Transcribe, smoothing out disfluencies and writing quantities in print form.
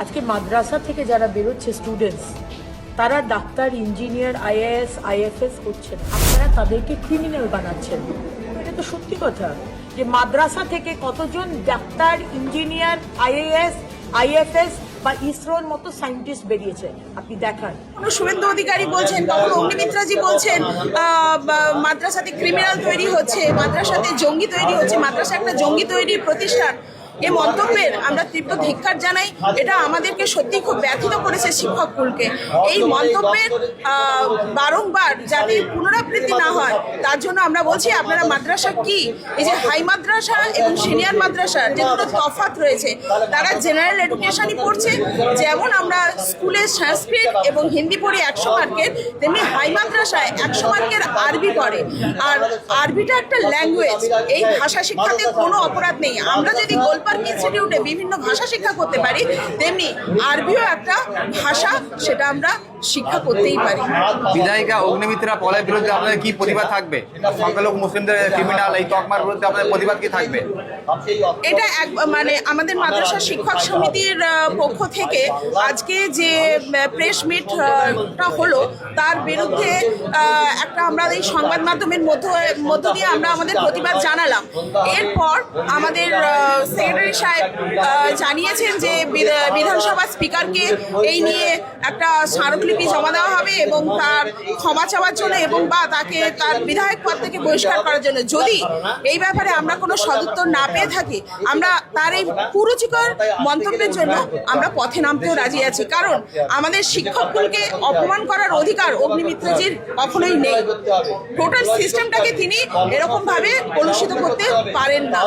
আজকে মাদ্রাসা থেকে যারা বেরোচ্ছে স্টুডেন্টস, তারা ডাক্তার, ইঞ্জিনিয়ার, আইএএস, আইএফএস করছেন, আপনারা তাদেরকে ক্রিমিনাল বানাচ্ছেন। এটা তো সত্যি কথা যে মাদ্রাসা থেকে কতজন ডাক্তার, ইঞ্জিনিয়ার, আইএএস, আইএফএস বা ইসরোর মতো সায়েন্টিস্ট বেরিয়েছে, আপনি দেখান। শুভেন্দু অধিকারী বলছেন, কখনো অগ্নিমিত্রাজি বলছেন মাদ্রাসাতে ক্রিমিনাল তৈরি হচ্ছে, মাদ্রাসাতে জঙ্গি তৈরি হচ্ছে, মাদ্রাসা একটা জঙ্গি তৈরির প্রতিষ্ঠান। এই মন্তব্যের আমরা তীব্র ধিক্কার জানাই। এটা আমাদেরকে সত্যি খুব ব্যথিত করেছে শিক্ষককুলকে। এই মন্তব্যের বারংবার যাতে পুনরাবৃত্তি না হয় তার জন্য আমরা বলছি, আপনারা মাদ্রাসা কি, এই যে হাই মাদ্রাসা এবং সিনিয়র মাদ্রাসার যে দুটো তফাৎ রয়েছে, তারা জেনারেল এডুকেশনই পড়ছে। যেমন আমরা স্কুলে সংস্কৃত এবং হিন্দি পড়ি 100 মার্কের, তেমনি হাই মাদ্রাসায় 100 মার্কের আরবি পড়ে। আর আরবিটা একটা ল্যাঙ্গুয়েজ, এই ভাষা শিক্ষাতে কোনো অপরাধ নেই। আমরা যদি গোলপার্ক ইনস্টিটিউটে বিভিন্ন ভাষা শিক্ষা করতে পারি, তেমনি আরবিও একটা ভাষা, সেটা আমরা শিক্ষা করতেই পারি। বিধায়িকা অগ্নিমিত্রা পলের বিরুদ্ধে আপনাদের কি প্রতিবাদ থাকবে? সংখ্যালঘু মুসলিমদের ক্রিমিনাল এই তকমার বিরুদ্ধে আপনাদের প্রতিবাদ কি থাকবে? এটা মানে আমাদের মাদ্রাসা শিক্ষক সমিতির পক্ষ থেকে আজকে যে প্রেস মিটটা হলো, তার বিরুদ্ধে একটা আমরা এই সংবাদ মাধ্যমের মধ্য দিয়ে আমরা আমাদের প্রতিবাদ জানালাম। এরপর আমাদের সেক্রেটারি সাহেব জানিয়েছেন যে বিধানসভা স্পিকারকে এই নিয়ে একটা স্মারকলিপি জমা দেওয়া হবে এবং তার ক্ষমা চাওয়ার জন্য, এবং বা তাকে তার বিধায়ক পদ থেকে বহিষ্কার করার জন্য। যদি এই ব্যাপারে আমরা কোনো সদুত্তর না পেয়ে থাকি, আমরা তার এই কুরুচিকর মন্তব্যের জন্য আমরা পথে নামতেও রাজি আছি। কারণ আমাদের শিক্ষকগুলোকে অপমান করার অধিকার অগ্নিমিত্রজির কখনোই নেই। টোটাল সিস্টেমটাকে তিনি এরকম ভাবে কলুষিত করতে পারেন না।